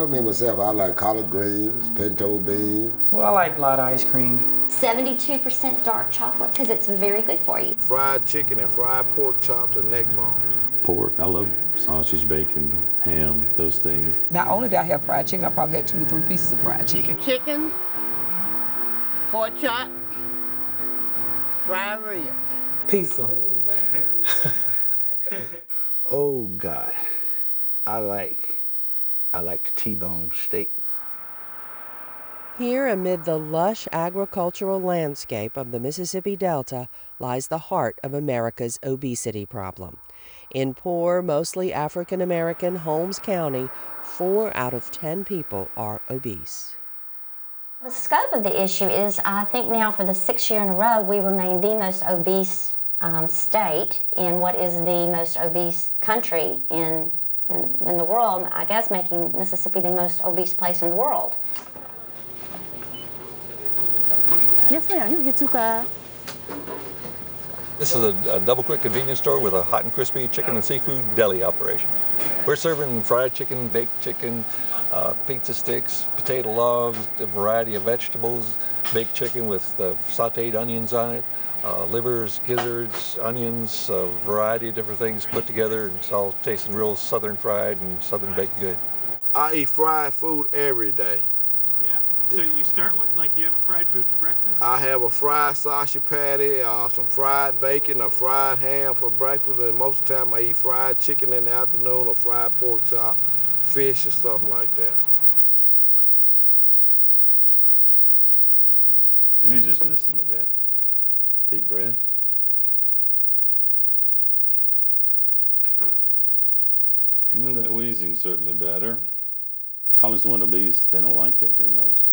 Well, me myself, I like collard greens, pinto beans. Well, I like a lot of ice cream. 72% dark chocolate because it's very good for you. Fried chicken and fried pork chops and neck bone. Pork, I love sausage, bacon, ham, those things. Not only did I have fried chicken, I probably had 2 to 3 pieces of fried chicken. Chicken, pork chop, fried rib. Pizza. Oh God, I like the T-bone steak. Here, amid the lush agricultural landscape of the Mississippi Delta, lies the heart of America's obesity problem. In poor, mostly African American Holmes County, 4 out of 10 people are obese. The scope of the issue is, I think now for the 6th year in a row, we remain the most obese state in what is the most obese country in the world, I guess making Mississippi the most obese place in the world. Yes, ma'am. You can get 2 pies. This is a double-quick convenience store with a hot and crispy chicken and seafood deli operation. We're serving fried chicken, baked chicken, pizza sticks, potato loaves, a variety of vegetables, baked chicken with sautéed onions on it, livers, gizzards, onions, a variety of different things put together, and it's all tasting real southern fried and southern baked good. I eat fried food every day. So you start with, like, you have a fried food for breakfast? I have a fried sausage patty, some fried bacon, a fried ham for breakfast, and most of the time I eat fried chicken in the afternoon or fried pork chop, fish or something like that. Let me just listen a bit. Deep breath. And that wheezing's certainly better. Calling someone obese, they don't like that very much.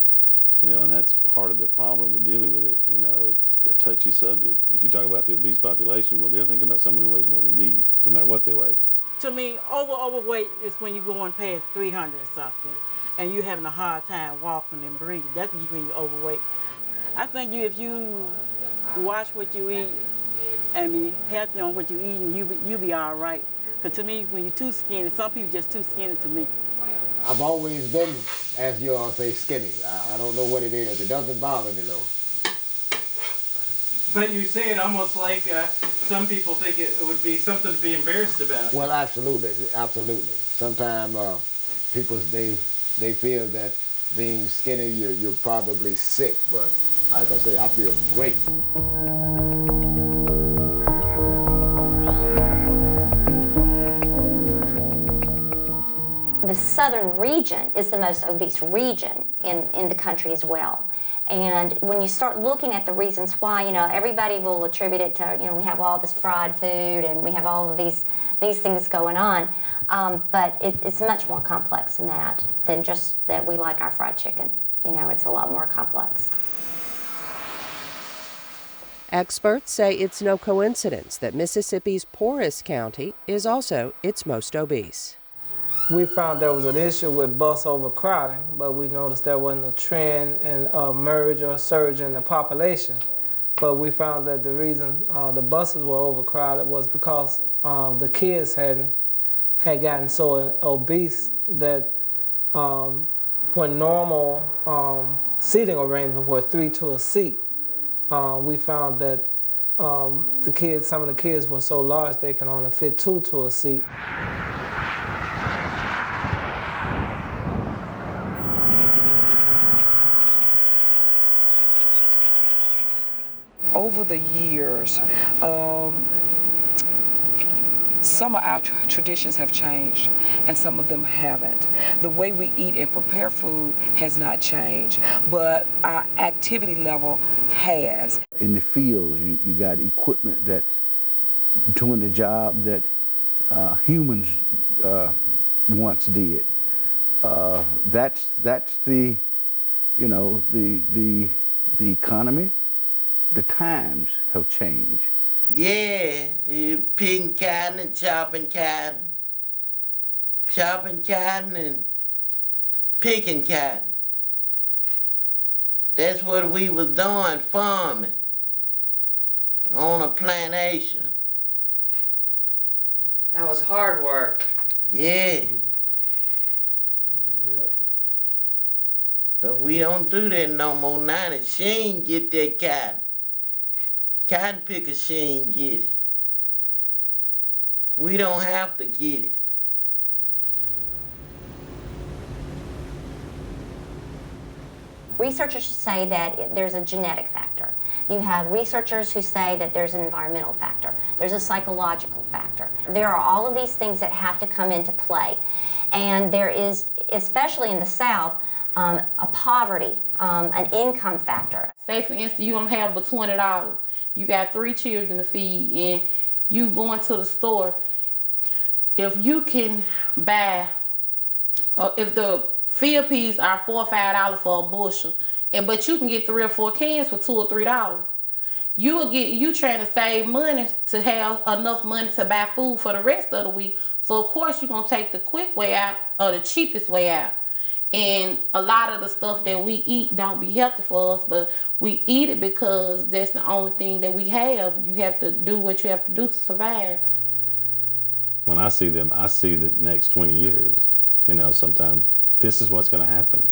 You know, and that's part of the problem with dealing with it. You know, it's a touchy subject. If you talk about the obese population, well, they're thinking about someone who weighs more than me, no matter what they weigh. To me, overweight is when you're going past 300 or something, and you're having a hard time walking and breathing. That's when you're overweight. I think if you watch what you eat and be healthy on what you eat, you'll be all right. Because to me, when you're too skinny, some people just too skinny to me. I've always been, as you all say, skinny. I don't know what it is. It doesn't bother me, though. But you say it almost like some people think it would be something to be embarrassed about. Well, absolutely, absolutely. Sometimes people, they feel that being skinny, you're probably sick. But like I say, I feel great. The southern region is the most obese region in the country as well. And when you start looking at the reasons why, you know, everybody will attribute it to, you know, we have all this fried food and we have all of these things going on. But it's much more complex than that, than just that we like our fried chicken. You know, it's a lot more complex. Experts say it's no coincidence that Mississippi's poorest county is also its most obese. We found there was an issue with bus overcrowding, but we noticed there wasn't a trend in merge or surge in the population. But we found that the reason the buses were overcrowded was because the kids had gotten so obese that when normal seating arrangements were 3 to a seat, we found that some of the kids were so large they can only fit 2 to a seat. Over the years, some of our traditions have changed and some of them haven't. The way we eat and prepare food has not changed, but our activity level has. In the fields, you got equipment that's doing the job that humans once did. That's the, you know, the economy. The times have changed. Yeah, picking cotton and chopping cotton and picking cotton. That's what we was doing, farming on a plantation. That was hard work. Yeah. But we don't do that no more now. The Sheen get that cotton. Cotton picker Sheen get it. We don't have to get it. Researchers say that there's a genetic factor. You have researchers who say that there's an environmental factor. There's a psychological factor. There are all of these things that have to come into play. And there is, especially in the South, a poverty, an income factor. Say, for instance, you don't have but $20. You got 3 children to feed, and you going to the store. If you can buy, if the field peas are $4 or $5 for a bushel, but you can get 3 or 4 cans for $2 or $3. You trying to save money to have enough money to buy food for the rest of the week. So of course you're gonna take the quick way out or the cheapest way out. And a lot of the stuff that we eat don't be healthy for us, but we eat it because that's the only thing that we have. You have to do what you have to do to survive. When I see them, I see the next 20 years. You know, sometimes this is what's going to happen.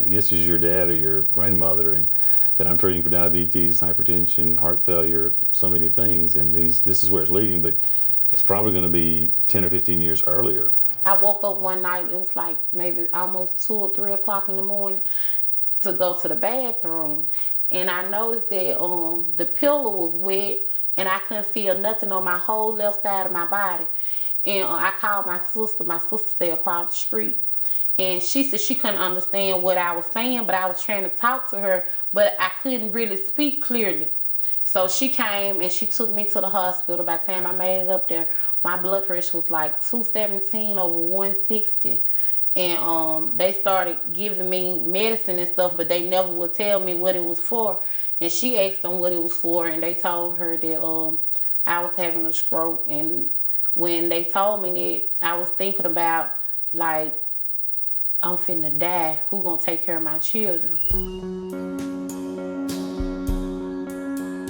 This is your dad or your grandmother, and that I'm treating for diabetes, hypertension, heart failure, so many things, and this is where it's leading, but it's probably going to be 10 or 15 years earlier. I woke up one night, it was like maybe almost 2 or 3 o'clock in the morning to go to the bathroom, and I noticed that the pillow was wet, and I couldn't feel nothing on my whole left side of my body. And I called my sister stayed across the street. And she said she couldn't understand what I was saying, but I was trying to talk to her, but I couldn't really speak clearly. So she came and she took me to the hospital. By the time I made it up there, my blood pressure was like 217 over 160. And they started giving me medicine and stuff, but they never would tell me what it was for. And she asked them what it was for, and they told her that I was having a stroke. And when they told me that, I was thinking about, like, I'm finna die. Who gonna take care of my children?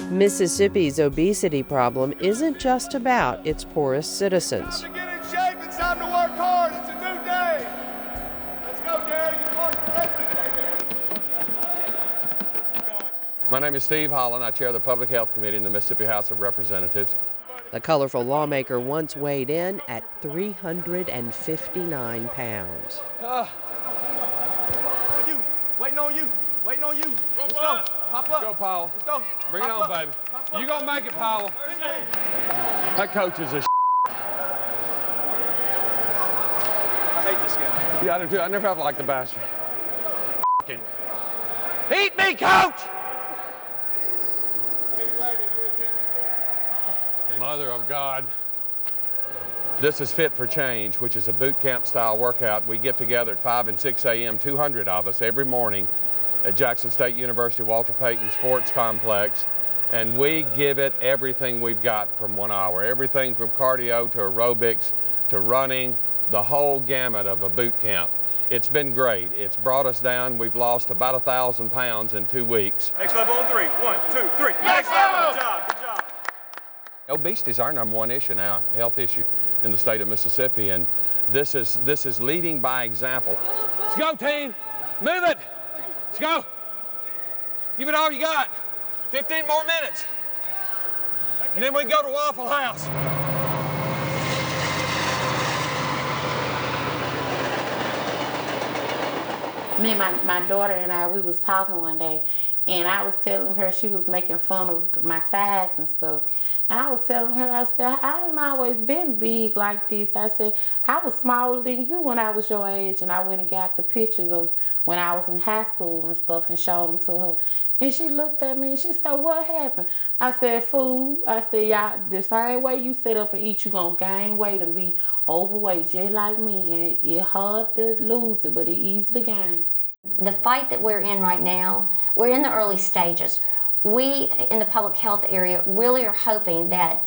Mississippi's obesity problem isn't just about its poorest citizens. Time to get in shape. It's time to work hard. It's a new day. Let's go, Gary. You worked correctly today. My name is Steve Holland. I chair the Public Health Committee in the Mississippi House of Representatives. The colorful lawmaker once weighed in at 359 pounds. Waiting on you. Waiting on you. Let's go. Pop up. Go, Powell. Let's go. Bring it on, baby. You gonna make it, Powell. That coach is a I hate this guy. Yeah, I do too. I never have liked the bastard. F***ing. Eat me, coach! Mother of God. This is Fit for Change, which is a boot camp style workout. We get together at 5 and 6 a.m., 200 of us every morning at Jackson State University Walter Payton Sports Complex. And we give it everything we've got from 1 hour. Everything from cardio to aerobics to running, the whole gamut of a boot camp. It's been great. It's brought us down. We've lost about 1,000 pounds in 2 weeks. Next level on 3. 1, 2, 3. Next level. Good job. Good job. Obesity is our #1 issue now, health issue in the state of Mississippi, and this is leading by example. Let's go, team. Move it. Let's go. Give it all you got. 15 more minutes. And then we go to Waffle House. Me and my daughter and I, we was talking one day, and I was telling her, she was making fun of my size and stuff. And I was telling her, I said, I ain't always been big like this. I said, I was smaller than you when I was your age. And I went and got the pictures of when I was in high school and stuff and showed them to her. And she looked at me and she said, what happened? I said, food. I said, y'all, the same way you sit up and eat, you gonna gain weight and be overweight just like me. And it's hard to lose it, but it's easy to gain. The fight that we're in right now, we're in the early stages. We, in the public health area, really are hoping that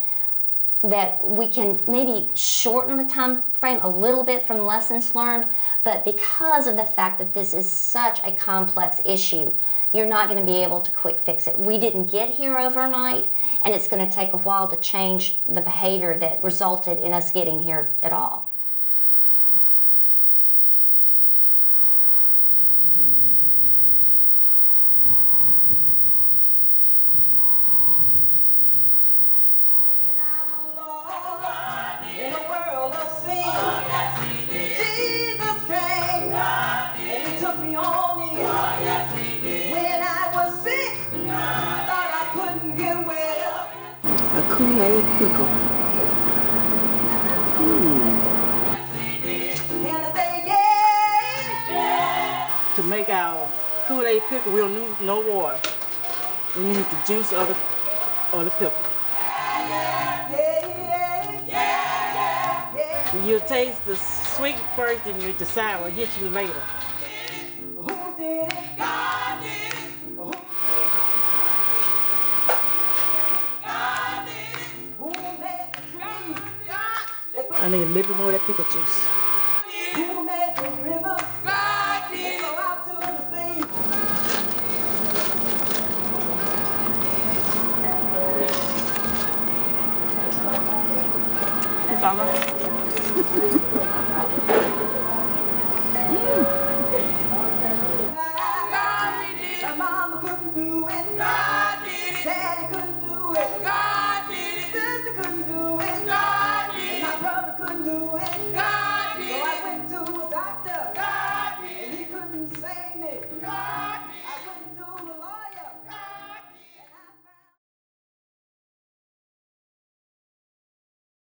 we can maybe shorten the time frame a little bit from lessons learned, but because of the fact that this is such a complex issue, you're not going to be able to quick fix it. We didn't get here overnight, and it's going to take a while to change the behavior that resulted in us getting here at all. When I was sick, I thought I couldn't get well. A Kool-Aid pickle. Can I say yeah? To make our Kool-Aid pickle, we don't need no water. We use the juice of the pickle. You taste the sweet first, and you decide what hits you later. Who did it? God did it. God did it. Who made the tree? God. I need a little bit more of that pickle juice. Who made the river? God did it. Go out to the sea. It's all right.